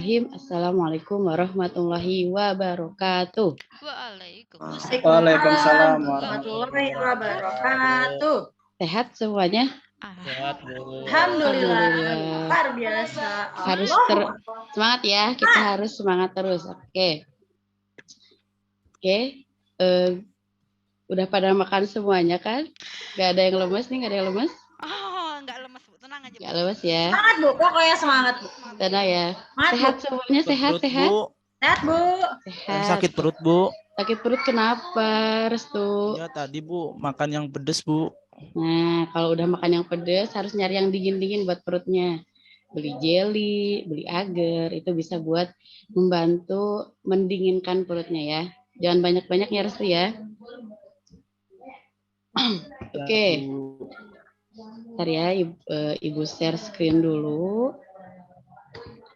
Assalamualaikum warahmatullahi wabarakatuh. Waalaikumsalam warahmatullahi wabarakatuh. Sehat semuanya? Sehat, Bu. Alhamdulillah. Luar biasa. Harus semangat ya, kita harus semangat terus. Oke. Udah pada makan semuanya kan? Gak ada yang lemes nih, gak ada yang lemes? Enggak lemes, Bu. Tenang aja, Bu. Gak lemes ya. Semangat, Bu. Pokoknya semangat, Bu. Tenang ya. Semangat, Sehat Bu. semuanya, sehat. Sehat, Bu. Sehat. Sakit perut, Bu. Sakit perut kenapa, Restu? Ya tadi, Bu, makan yang pedes, Bu. Nah, kalau udah makan yang pedes, harus nyari yang dingin-dingin buat perutnya. Beli jelly, beli agar, itu bisa buat membantu mendinginkan perutnya ya. Jangan banyak-banyak ya, Restu ya. Oke. Ntar ya, Ibu share screen dulu.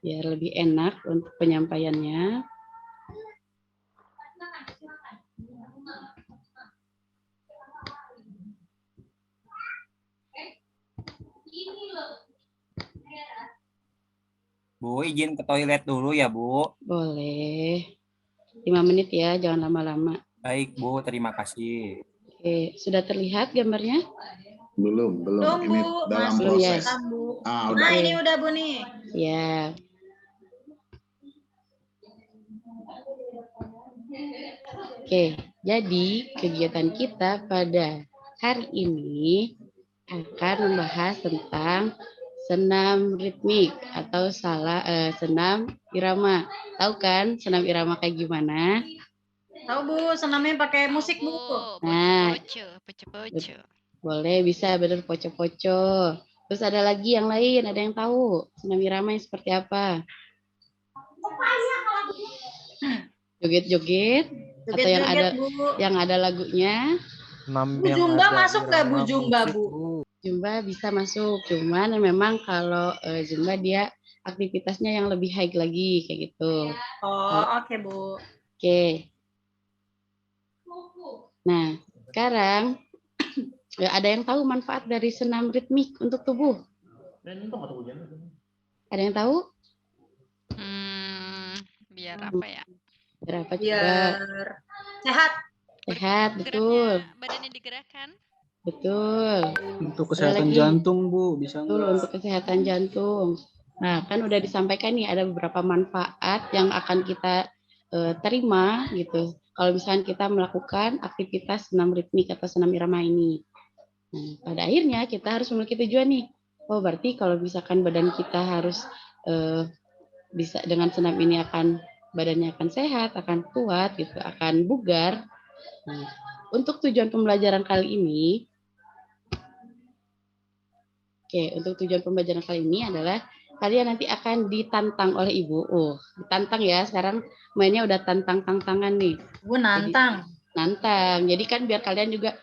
Biar lebih enak untuk penyampaiannya. Bu, izin ke toilet dulu ya, Bu. Boleh. 5 menit ya, jangan lama-lama. Baik, Bu. Terima kasih. Oke, sudah terlihat gambarnya? Belum. Ini Bu. dalam Belum ya? proses. Bu. Udah. Nah, ini udah, Bu, nih. Ya. Oke, jadi kegiatan kita pada hari ini akan membahas tentang senam ritmik atau senam irama. Tahu kan senam irama kayak gimana? Tahu, Bu, senamnya pakai musik, Bu. Nah, Poco. boleh, bisa bener poco-poco. Terus ada lagi yang lain, ada yang tahu senam irama yang seperti apa? Joget-joget atau yang ada lagunya? Bu Jumba masuk nggak Bu Jumba, Bu? Jumba bisa masuk, cuman memang kalau Jumba dia aktivitasnya yang lebih high lagi kayak gitu. Oh, oke, Bu. Oke. Nah, sekarang ada yang tahu manfaat dari senam ritmik untuk tubuh? Ada yang tahu? Biar apa ya? Biar apa coba? Biar sehat. Sehat, betul. Badannya digerakkan. Betul. Untuk kesehatan jantung, Bu, bisa betul untuk kesehatan jantung. Nah, kan udah disampaikan nih ada beberapa manfaat yang akan kita terima gitu. Kalau misalkan kita melakukan aktivitas senam ritmik atau senam irama ini. Nah, pada akhirnya kita harus memiliki tujuan nih. Oh, berarti kalau misalkan badan kita harus bisa dengan senam ini badannya akan sehat, akan kuat gitu, akan bugar. Nah, untuk tujuan pembelajaran kali ini adalah kalian nanti akan ditantang oleh Ibu. Ditantang ya, sekarang mainnya udah tantang-tantangan nih. Bu nantang. Nantang. Jadi kan biar kalian juga,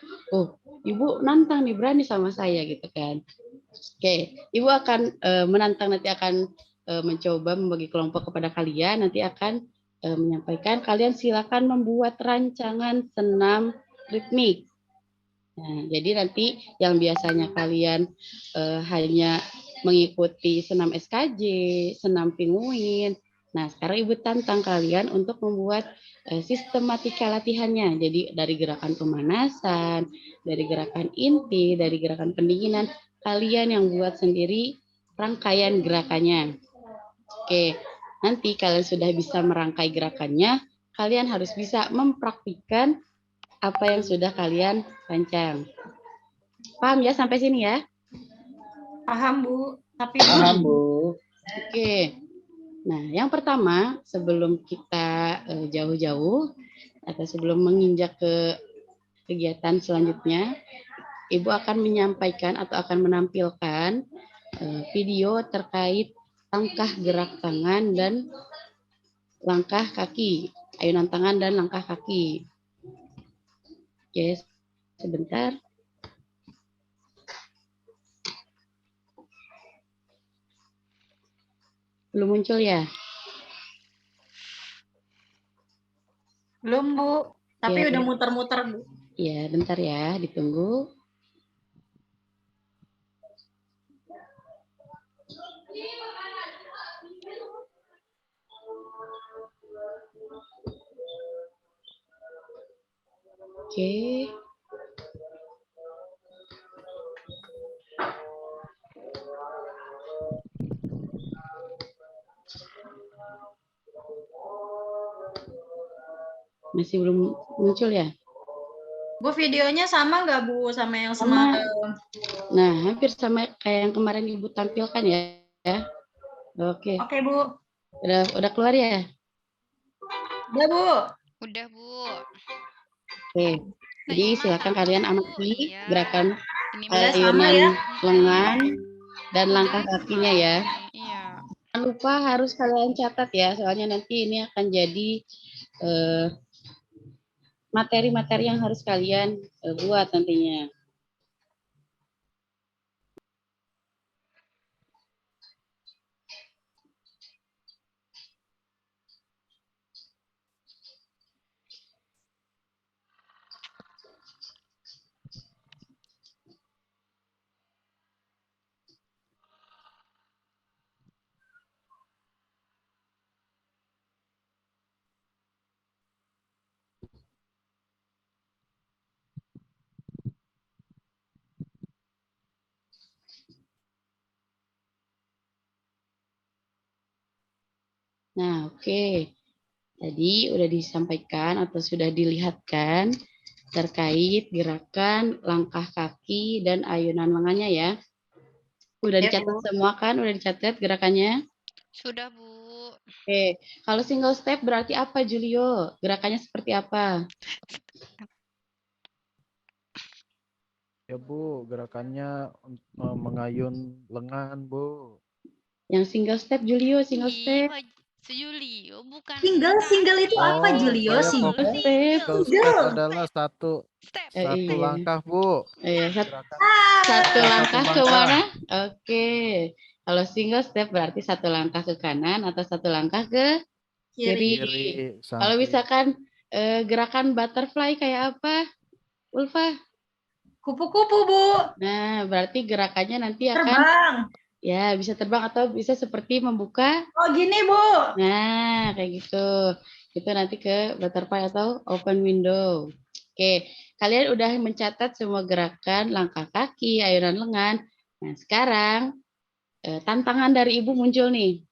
Ibu nantang nih, berani sama saya gitu kan. Oke, Ibu akan menantang, nanti akan mencoba membagi kelompok kepada kalian, nanti akan menyampaikan, kalian silakan membuat rancangan senam ritmik. Nah, jadi nanti yang biasanya kalian hanya mengikuti senam SKJ, senam pinguin. Nah, sekarang Ibu tantang kalian untuk membuat sistematika latihannya. Jadi dari gerakan pemanasan, dari gerakan inti, dari gerakan pendinginan, kalian yang buat sendiri rangkaian gerakannya. Oke, nanti kalian sudah bisa merangkai gerakannya, kalian harus bisa mempraktikkan apa yang sudah kalian rancang. Paham ya sampai sini ya? Paham, Bu. Paham, Bu. Oke. Nah, yang pertama, sebelum kita jauh-jauh atau sebelum menginjak ke kegiatan selanjutnya, Ibu akan menyampaikan atau akan menampilkan video terkait langkah gerak tangan dan langkah kaki, ayunan tangan dan langkah kaki. Oke, sebentar. Belum muncul ya? Belum, Bu. Tapi ya, udah muter-muter, Bu. Iya, bentar ya, ditunggu. Oke. Masih belum muncul ya? Bu, videonya sama nggak Bu sama yang Sama. semalam? Nah, hampir sama kayak yang kemarin Ibu tampilkan ya. Oke. Oke Bu. Udah keluar ya? Udah Bu. Udah, Bu. Oke. Nah, Jadi ini silakan sama, kalian Bu. amati Iya. gerakan Ini Udah mah sama ayunan ya? lengan dan Udah langkah kakinya ya. nih. Iya. Jangan lupa harus kalian catat ya, soalnya nanti ini akan jadi materi-materi yang harus kalian buat nantinya. Nah, oke. Tadi udah disampaikan atau sudah dilihatkan terkait gerakan langkah kaki dan ayunan lengannya ya. Udah Ya, dicatat Bu. semua kan? Udah dicatat gerakannya? Sudah, Bu. Oke. Kalau single step berarti apa, Julio? Gerakannya seperti apa? Ya Bu, gerakannya mengayun lengan Bu. Yang single step, Julio, single step. Julio bukan Single itu apa Julio? Saya fokus Step. single step adalah satu Step. satu Iya. langkah Bu. Satu Gerakan langkah satu ke langkah. mana? Oke. Kalau single step berarti satu langkah ke kanan atau satu langkah ke kiri. Kiri, Kalau samping. misalkan gerakan butterfly kayak apa, Ulfa? Kupu-kupu Bu. Nah, berarti gerakannya nanti akan Terbang. ya bisa terbang atau bisa seperti membuka. Oh gini Bu. Nah, kayak gitu. Itu nanti ke butterfly atau open window. Oke, kalian udah mencatat semua gerakan langkah kaki, ayunan lengan. Nah, sekarang tantangan dari Ibu muncul nih.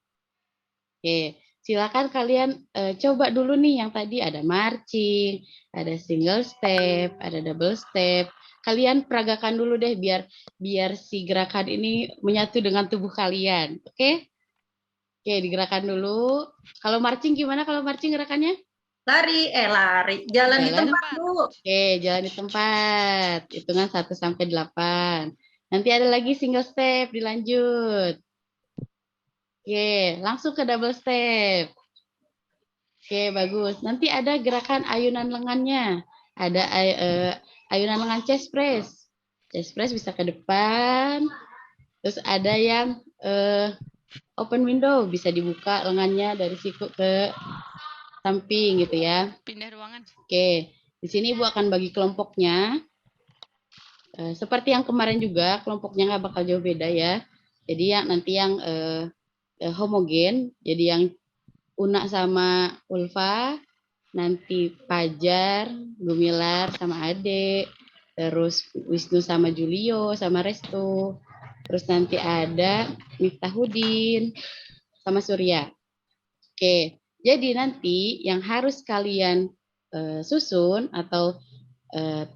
Oke, silakan kalian coba dulu nih yang tadi ada marching, ada single step, ada double step. Kalian peragakan dulu deh biar si gerakan ini menyatu dengan tubuh kalian. Oke? Oke, digerakkan dulu. Kalau marching gimana kalau marching gerakannya? Lari. Jalan di Jalan. tempat Bu. Oke, jalan di tempat. Hitungan 1 sampai 8. Nanti ada lagi single step, dilanjut. Oke, langsung ke double step. Oke, bagus. Nanti ada gerakan ayunan lengannya. Ada ayunan lengan chest press. Chest press bisa ke depan. Terus ada yang open window, bisa dibuka lengannya dari siku ke samping gitu ya. Pindah ruangan. Oke, di sini Ibu akan bagi kelompoknya. Seperti yang kemarin juga, kelompoknya nggak bakal jauh beda ya. Jadi yang nanti yang homogen, jadi yang Una sama Ulfa, nanti Pajar, Gumilar sama Ade, terus Wisnu sama Julio sama Resto, terus nanti ada Miftahudin sama Surya. Oke, jadi nanti yang harus kalian susun atau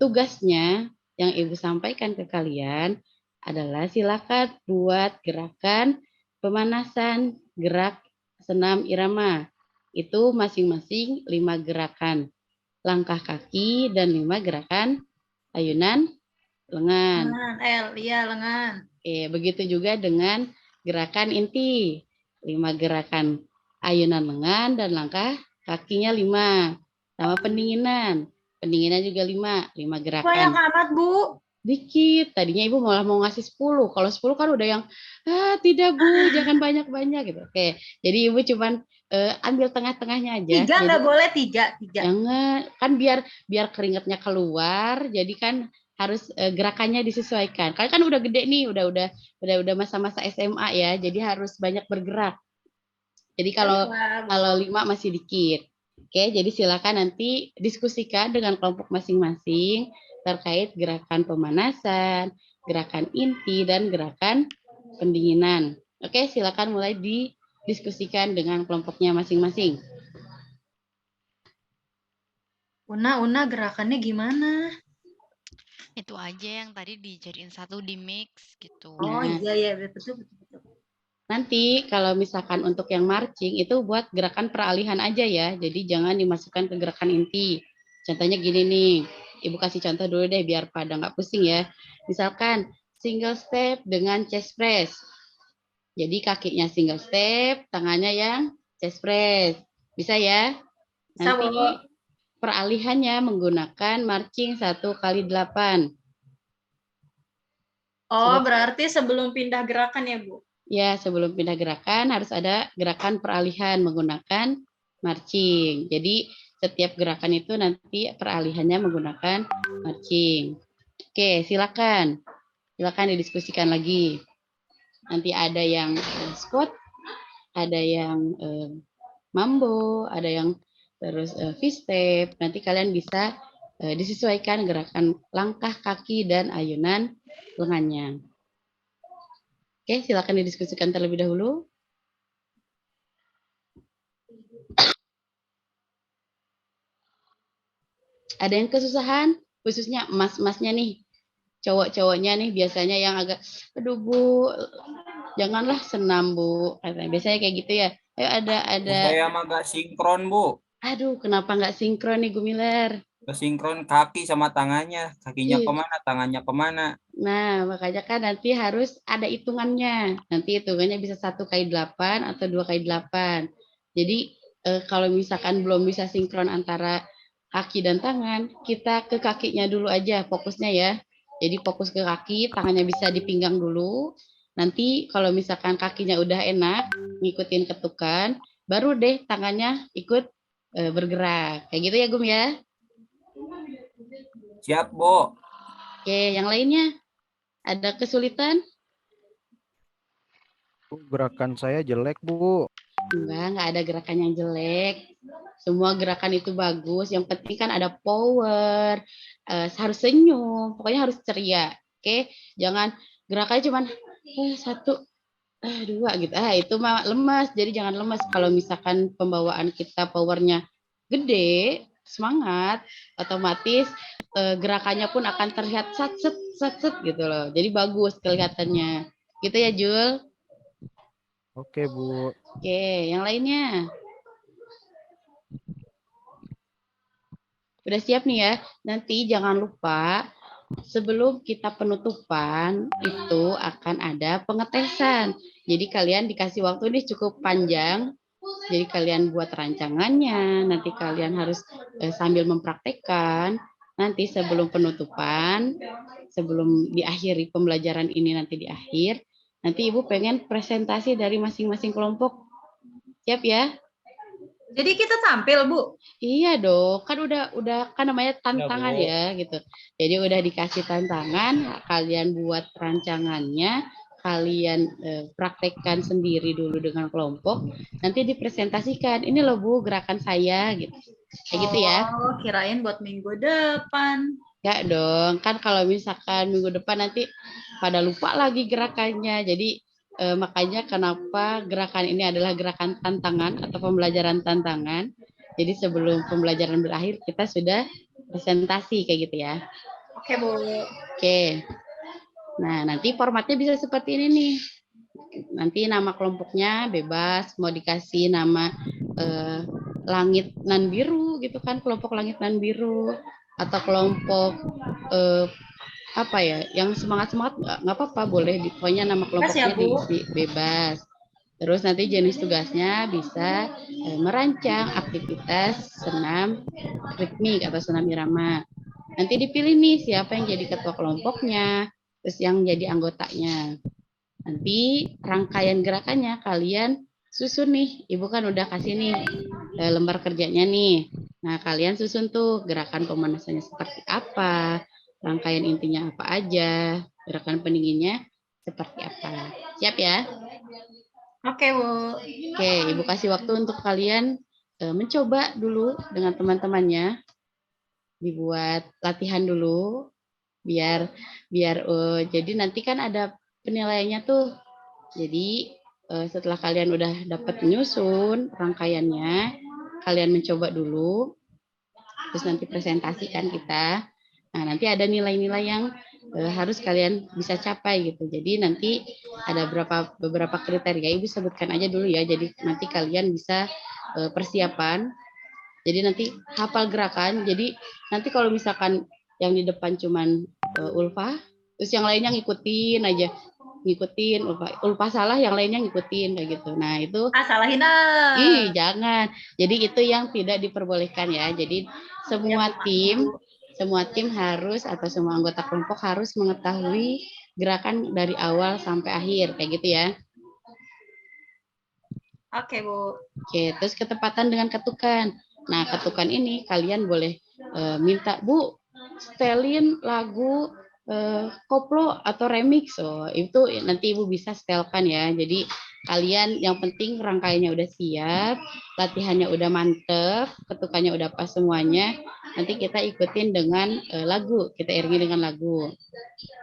tugasnya yang Ibu sampaikan ke kalian adalah silakan buat gerakan pemanasan gerak senam irama. Itu masing-masing 5 gerakan langkah kaki dan 5 gerakan ayunan lengan. Lengan. Begitu juga dengan gerakan inti. 5 gerakan ayunan lengan dan langkah kakinya 5. Sama pendinginan. Pendinginan juga 5 gerakan. Banyak amat Bu. Dikit. Tadinya Ibu malah mau ngasih 10. Kalau 10 kan udah yang, tidak Bu, jangan banyak-banyak gitu. Oke, jadi Ibu cuman ambil tengah-tengahnya aja. 3 nggak boleh 3. Jangan, kan biar keringatnya keluar, jadi kan harus gerakannya disesuaikan. Kalian kan udah gede nih, udah masa-masa SMA ya, jadi harus banyak bergerak. Jadi kalau 5 masih dikit. Oke, jadi silakan nanti diskusikan dengan kelompok masing-masing terkait gerakan pemanasan, gerakan inti, dan gerakan pendinginan. Oke, silakan mulai didiskusikan dengan kelompoknya masing-masing. Una gerakannya gimana? Itu aja yang tadi dijadiin satu di mix gitu. Oh Nah. iya betul. Nanti kalau misalkan untuk yang marching itu buat gerakan peralihan aja ya. Jadi jangan dimasukkan ke gerakan inti. Contohnya gini nih. Ibu kasih contoh dulu deh biar pada nggak pusing ya. Misalkan single step dengan chest press. Jadi kakinya single step, tangannya yang chest press. Bisa ya? Bisa, Nanti Bu. peralihannya menggunakan marching 1x8. Oh, berarti sebelum pindah gerakan ya, Bu? Ya, sebelum pindah gerakan harus ada gerakan peralihan menggunakan marching. Jadi setiap gerakan itu nanti peralihannya menggunakan marching. Oke, silakan. Silakan didiskusikan lagi. Nanti ada yang squat, ada yang mambo, ada yang terus V-step. Nanti kalian bisa disesuaikan gerakan langkah kaki dan ayunan lengannya. Oke, silakan didiskusikan terlebih dahulu. Ada yang kesusahan, khususnya emas-emasnya nih. Cowok-cowoknya nih biasanya yang agak, aduh Bu, janganlah senam Bu. Biasanya kayak gitu ya. Ayo ada. Saya mah gak sinkron, Bu. Aduh, kenapa nggak sinkron nih Gumilar? Sinkron kaki sama tangannya. Kakinya Iya. kemana, tangannya kemana. Nah, makanya kan nanti harus ada hitungannya. Nanti hitungannya bisa 1x8 atau 2x8. Jadi kalau misalkan belum bisa sinkron antara kaki dan tangan, kita ke kakinya dulu aja fokusnya ya. Jadi fokus ke kaki, tangannya bisa dipinggang dulu. Nanti kalau misalkan kakinya udah enak, ngikutin ketukan, baru deh tangannya ikut bergerak. Kayak gitu ya, Gum ya. Siap, Bu. Oke, yang lainnya? Ada kesulitan? Bu, gerakan saya jelek, Bu. Enggak ada gerakan yang jelek. Semua gerakan itu bagus. Yang penting kan ada power, harus senyum, pokoknya harus ceria. Oke, jangan gerakannya cuman satu, dua gitu. Itu mah lemas. Jadi jangan lemas. Kalau misalkan pembawaan kita powernya gede, semangat, otomatis gerakannya pun akan terlihat sat gitu loh. Jadi bagus kelihatannya. Gitu ya, Jul. Oke, Bu. Oke, yang lainnya. Udah siap nih ya. Nanti jangan lupa sebelum kita penutupan itu akan ada pengetesan. Jadi kalian dikasih waktu nih cukup panjang. Jadi kalian buat rancangannya, nanti kalian harus sambil mempraktekkan. Nanti sebelum penutupan, sebelum diakhiri pembelajaran ini nanti di akhir, nanti Ibu pengen presentasi dari masing-masing kelompok. Siap ya? Jadi kita tampil, Bu? Iya dong, kan udah kan namanya tantangan ya gitu. Jadi udah dikasih tantangan, kalian buat rancangannya, kalian praktekkan sendiri dulu dengan kelompok, nanti dipresentasikan. Ini loh Bu gerakan saya gitu. Kayak gitu ya. Oh, kirain buat minggu depan. Enggak dong, kan kalau misalkan minggu depan nanti pada lupa lagi gerakannya. Jadi makanya kenapa gerakan ini adalah gerakan tantangan atau pembelajaran tantangan. Jadi sebelum pembelajaran berakhir kita sudah presentasi kayak gitu ya. Oke, Bu. Oke. Nah, nanti formatnya bisa seperti ini nih. Nanti nama kelompoknya bebas, mau dikasih nama langit nan biru gitu kan, kelompok langit nan biru atau kelompok apa ya, yang semangat nggak apa-apa, boleh pokoknya nama kelompoknya diisi bebas. Terus nanti jenis tugasnya bisa merancang aktivitas senam ritmik atau senam irama. Nanti dipilih nih siapa yang jadi ketua kelompoknya, terus yang jadi anggotanya. Nanti rangkaian gerakannya kalian susun nih. Ibu kan udah kasih nih lembar kerjanya nih. Nah, kalian susun tuh gerakan pemanasannya seperti apa, rangkaian intinya apa aja, gerakan pendinginnya seperti apa. Siap ya? Oke, Bu. Oke, Ibu kasih waktu untuk kalian mencoba dulu dengan teman-temannya, dibuat latihan dulu, biar biar jadi nanti kan ada penilaiannya tuh. Jadi setelah kalian udah dapat menyusun rangkaiannya, kalian mencoba dulu, terus nanti presentasikan kita. Nah, nanti ada nilai-nilai yang harus kalian bisa capai gitu. Jadi nanti ada beberapa kriteria, Ibu sebutkan aja dulu ya. Jadi nanti kalian bisa persiapan. Jadi nanti hafal gerakan. Jadi nanti kalau misalkan yang di depan cuman Ulfa, terus yang lainnya ngikutin aja. Ngikutin Ulfa salah, yang lainnya ngikutin kayak gitu. Nah, itu Salahin jangan. Jadi itu yang tidak diperbolehkan ya. Jadi semua tim harus atau semua anggota kelompok harus mengetahui gerakan dari awal sampai akhir kayak gitu ya. Oke, Bu. Oke, terus ketepatan dengan ketukan. Nah, ketukan ini kalian boleh minta, Bu, setelin lagu koplo atau remix. Oh, itu nanti Ibu bisa setelkan ya. Jadi kalian yang penting rangkaiannya udah siap, latihannya udah mantep, ketukannya udah pas semuanya. Nanti kita ikutin dengan lagu, kita iringi dengan lagu.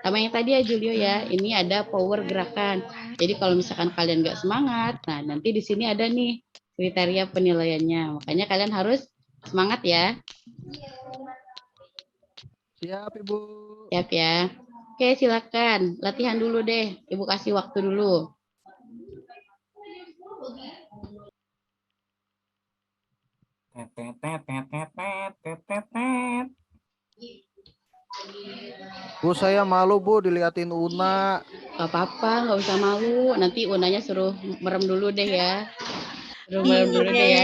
Sama yang tadi ya Julio ya, ini ada power gerakan. Jadi kalau misalkan kalian nggak semangat, nah nanti di sini ada nih kriteria penilaiannya. Makanya kalian harus semangat ya. Siap, Ibu. Siap ya. Oke, silakan. Latihan dulu deh. Ibu kasih waktu dulu. Bu, saya malu, Bu, diliatin Una. Gak apa-apa, nggak usah malu. Nanti Unanya suruh merem dulu deh ya. Suruh merem dulu deh ya.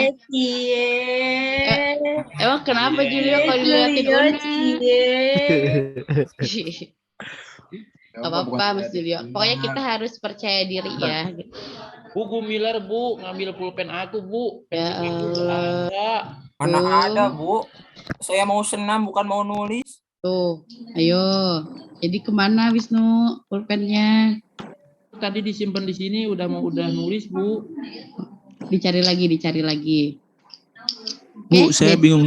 Emang kenapa Julio kalau diliatin Una? Gak apa-apa Mas Julio. Pokoknya kita harus percaya diri ya. Bu, Gumilar, Bu, ngambil pulpen aku, Bu. Ya Pensil aku Allah. ada. Mana ada, Bu? Saya mau senam, bukan mau nulis. Tuh, ayo. Jadi kemana Wisnu pulpennya? Tadi disimpan di sini, udah nulis, Bu. Dicari lagi. Bu, Oke, saya bingung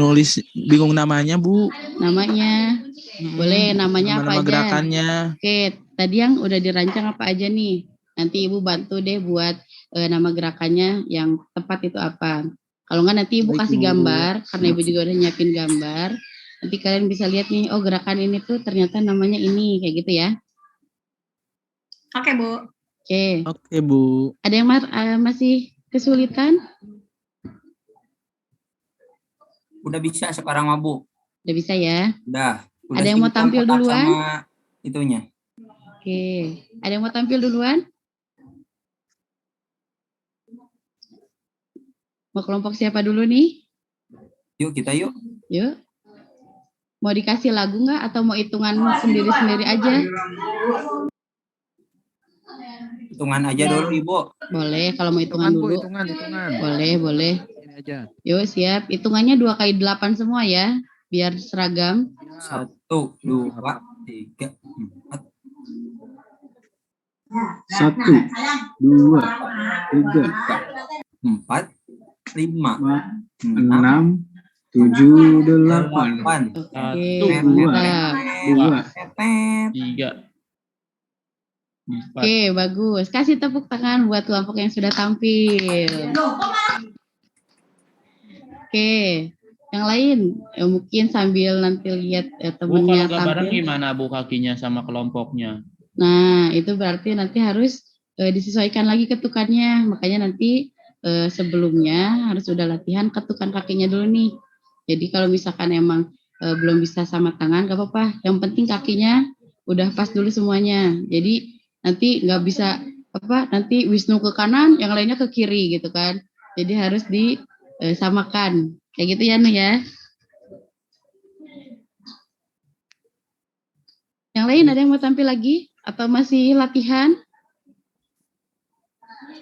namanya, Bu. namanya. Boleh namanya apa Nama-nama aja? gerakannya. Oke, tadi yang udah dirancang apa aja nih? Nanti Ibu bantu deh buat nama gerakannya yang tepat itu apa. Kalau enggak nanti Ibu Baik, kasih Bu. gambar, karena Ibu juga udah nyiapin gambar. Nanti kalian bisa lihat nih, oh gerakan ini tuh ternyata namanya ini, kayak gitu ya. Oke, Bu. Oke. Oke, Bu. Ada yang masih kesulitan? Udah bisa sekarang mah, Bu. Udah bisa ya? Udah Ada yang mau sinkron tampil kotak duluan? sama itunya. Oke. Ada yang mau tampil duluan? Mau kelompok siapa dulu nih? Yuk, kita yuk. Yuk. Mau dikasih lagu nggak atau mau hitungan sendiri-sendiri aja? Hitungan aja dulu, Ibu. Boleh, kalau mau hitungan Bu, dulu. hitungan. Boleh. Ini aja. Yuk, siap. Hitungannya 2 kali 8 semua ya, biar seragam. 1, 2, 3, 4. 1, 2, 3, 4, 5, 6, 7, 8. 8. Oke, 1, mantap. 2, 3, 4. Oke, bagus. Kasih tepuk tangan buat kelompok yang sudah tampil. Oke, yang lain mungkin sambil nanti lihat Bu, temennya kalau nggak bareng tampil. gimana, Bu, kakinya sama kelompoknya? Nah, itu berarti nanti harus disesuaikan lagi ketukannya. Makanya nanti sebelumnya harus sudah latihan ketukan kakinya dulu nih. Jadi kalau misalkan emang belum bisa sama tangan, gak apa-apa. Yang penting kakinya udah pas dulu semuanya. Jadi nanti nggak bisa nanti Wisnu ke kanan, yang lainnya ke kiri gitu kan. Jadi harus disamakan. Kayak gitu ya, Nu ya. Yang lain ada yang mau tampil lagi atau masih latihan?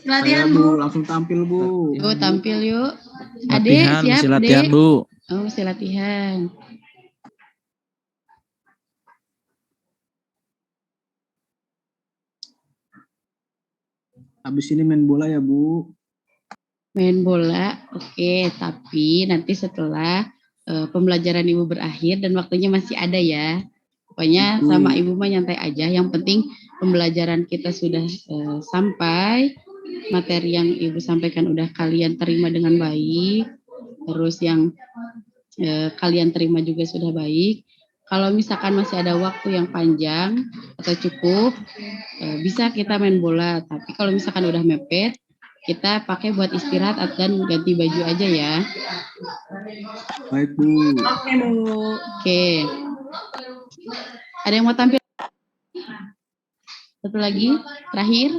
Latihan, Bu. Langsung tampil, Bu. Yuk tampil yuk. Latihan, Adek siap, masih latihan, Dek? Bu. Oh, masih latihan. Habis ini main bola ya, Bu. Main bola, oke. Tapi nanti setelah pembelajaran Ibu berakhir dan waktunya masih ada ya. Pokoknya sama Ibu mah nyantai aja. Yang penting pembelajaran kita sudah sampai. Materi yang Ibu sampaikan udah kalian terima dengan baik. Terus yang kalian terima juga sudah baik. Kalau misalkan masih ada waktu yang panjang atau cukup, bisa kita main bola. Tapi kalau misalkan udah mepet, kita pakai buat istirahat dan ganti baju aja ya. Baik, Bu. Oke, Bu. Oke. Ada yang mau tampil? Satu lagi, terakhir.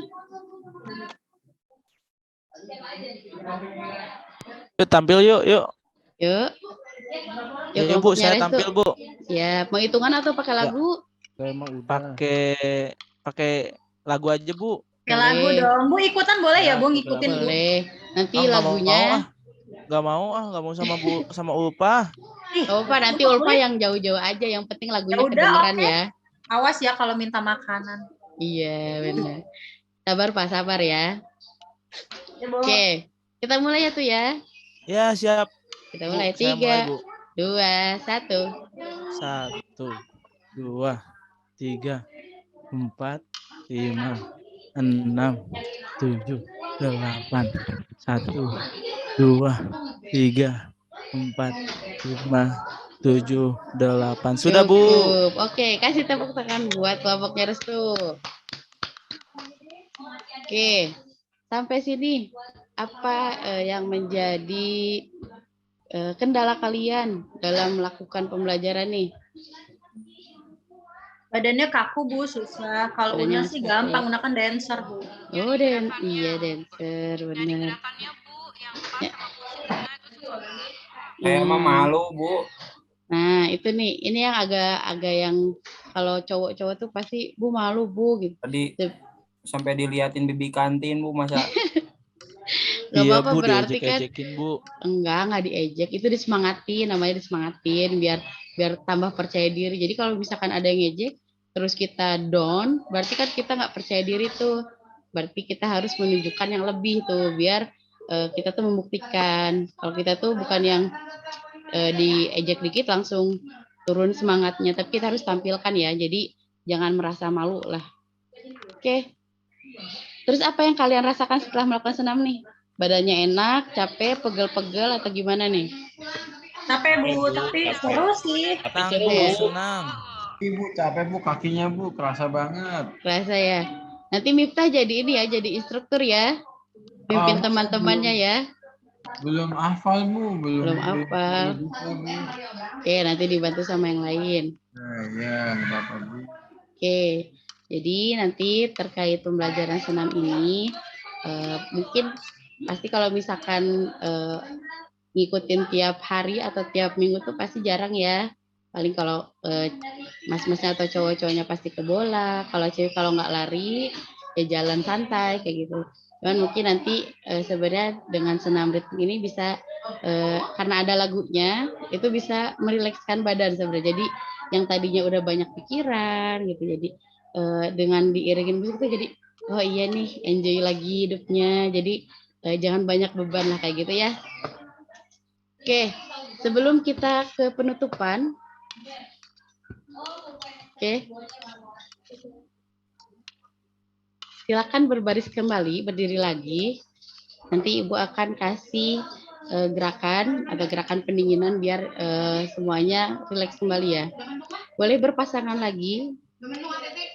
Yuk tampil yuk. Yuk. Ya, yuk Bu, saya tampil Bu. Ya, mau hitungan atau pakai lagu? Saya mah udah. Pakai lagu aja Bu. Pakai lagu dong. Bu ikutan boleh ya, Bu, ngikutin Bu. Boleh. Nanti Nggak lagunya. Nggak mau sama Bu sama Ulpa. Pak, nanti Ulfa yang jauh-jauh aja. Yang penting lagunya Udah, kedengeran oke. ya. Awas ya kalau minta makanan. Iya, benar. Sabar Pak, sabar ya. Ya, Bu. Oke, kita mulai ya tuh ya. Ya siap. Kita mulai. Bu, saya mulai, 3, Bu. 2, 1. 1, 2, 3, 4, 5, 6, 7, 8. 1, 2, 3, 4, 5, 7, 8. Sudah Bu. Cukup. Oke, kasih tepuk tangan buat kelompoknya Restu. Oke, sampai sini apa yang menjadi kendala kalian dalam melakukan pembelajaran nih? Badannya kaku, Bu, susah. Kalau Badannya Una sih kaku. gampang, Una kan dancer, Bu. Oh, iya dancer, benar. Ya. Saya mah malu, Bu. Nah, itu nih, ini yang agak yang kalau cowok-cowok tuh pasti Bu malu Bu gitu. Tadi sampai diliatin bibi kantin, Bu, masa Gak Iya apa-apa, Bu, berarti kan diejek-ejekin Bu. enggak diejek, itu disemangatin, namanya disemangatin biar tambah percaya diri. Jadi kalau misalkan ada yang ngejek terus kita down, berarti kan kita nggak percaya diri tuh. Berarti kita harus menunjukkan yang lebih tuh biar kita tuh membuktikan kalau kita tuh bukan yang diejek dikit langsung turun semangatnya, tapi kita harus tampilkan ya. Jadi jangan merasa malu lah. Oke. Terus apa yang kalian rasakan setelah melakukan senam nih? Badannya enak, capek, pegel-pegel atau gimana nih? Capek, Bu, tapi seru sih. Tenang Bu, senam. Ibu capek, Bu. Kakinya, Bu. Kerasa banget. Kerasa ya. Nanti Miftah jadi ini ya, jadi instruktur ya. Pimpin teman-temannya ya. Belum hafal, Bu. Belum hafal. Oke, nanti dibantu sama yang lain. Ya, Bapak, Bu. Oke, jadi nanti terkait pembelajaran senam ini, mungkin pasti kalau misalkan ngikutin tiap hari atau tiap minggu tuh pasti jarang ya. Paling kalau mas-masnya atau cowok-cowoknya pasti ke bola, kalau cewek kalau nggak lari ya jalan santai kayak gitu. Cuman mungkin nanti sebenarnya dengan senam ritme ini bisa karena ada lagunya itu bisa merilekskan badan sebenarnya. Jadi yang tadinya udah banyak pikiran gitu, jadi dengan diiringin musik tuh jadi oh iya nih enjoy lagi hidupnya. Jadi jangan banyak beban lah kayak gitu ya. Oke, sebelum kita ke penutupan, oke, silakan berbaris kembali, berdiri lagi. Nanti Ibu akan kasih gerakan atau gerakan pendinginan biar semuanya rileks kembali ya. Boleh berpasangan lagi.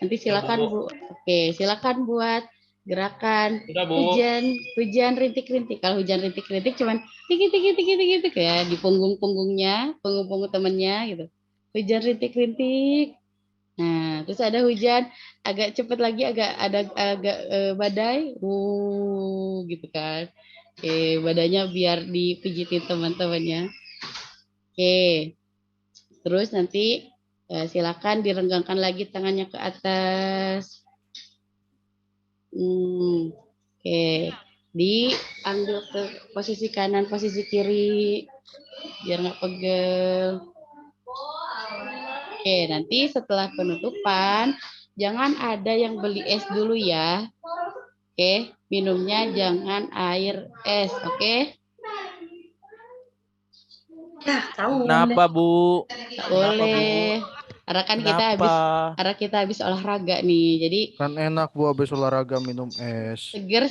Nanti silakan Bu. Oke, silakan buat gerakan hujan rintik-rintik. Kalau hujan rintik-rintik cuman tik ya di punggung-punggungnya, punggung-punggung temennya gitu. Hujan rintik-rintik. Nah, terus ada hujan agak cepat lagi, agak badai, gitu kan. Oke, badannya biar dipijitin teman-temannya. Oke, terus nanti silakan direnggangkan lagi tangannya ke atas. Oke, diambil ke posisi kanan, posisi kiri, biar nggak pegel. Oke, nanti setelah penutupan, jangan ada yang beli es dulu ya. Oke, minumnya jangan air es, oke? Ya, tahu. Kenapa, Bu? Nggak boleh. Karena kita habis olahraga nih. Jadi Kan enak Bu habis olahraga minum es. seger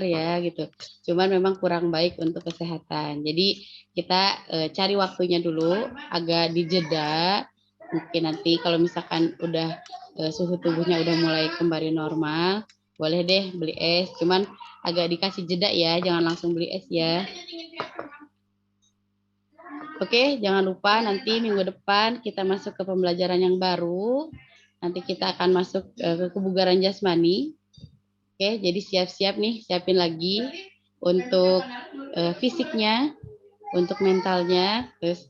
ya gitu. Cuman memang kurang baik untuk kesehatan. Jadi kita cari waktunya dulu, agak dijeda. Mungkin nanti kalau misalkan udah suhu tubuhnya udah mulai kembali normal, boleh deh beli es. Cuman agak dikasih jeda ya, jangan langsung beli es ya. Oke, jangan lupa nanti minggu depan kita masuk ke pembelajaran yang baru. Nanti kita akan masuk ke kebugaran jasmani. Oke, jadi siap-siap nih, siapin lagi untuk fisiknya, untuk mentalnya, terus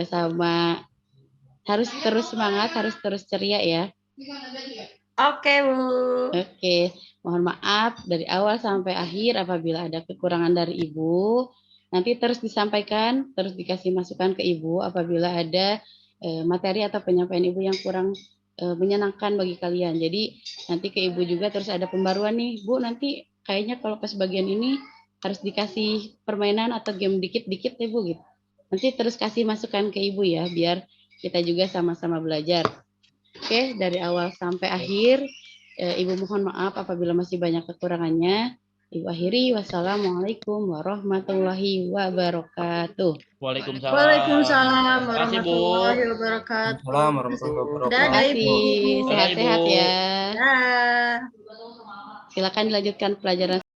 sama harus terus semangat, harus terus ceria ya. Oke, Bu. Oke, mohon maaf dari awal sampai akhir apabila ada kekurangan dari Ibu. Nanti terus disampaikan, terus dikasih masukan ke Ibu apabila ada materi atau penyampaian Ibu yang kurang menyenangkan bagi kalian. Jadi nanti ke Ibu juga terus ada pembaruan nih, Bu, nanti kayaknya kalau pas bagian ini harus dikasih permainan atau game dikit-dikit ya, Bu, gitu. Nanti terus kasih masukan ke Ibu ya, biar kita juga sama-sama belajar. Oke, dari awal sampai akhir, Ibu mohon maaf apabila masih banyak kekurangannya. Ibu akhiri, wassalamualaikum warahmatullahi wabarakatuh. Waalaikumsalam. Waalaikumsalam Terima kasih, Bu. warahmatullahi wabarakatuh. Salam warahmatullahi wabarakatuh. Dadah, Terima Ibu. kasih, sehat-sehat Ibu. ya. Dah. Silakan dilanjutkan pelajaran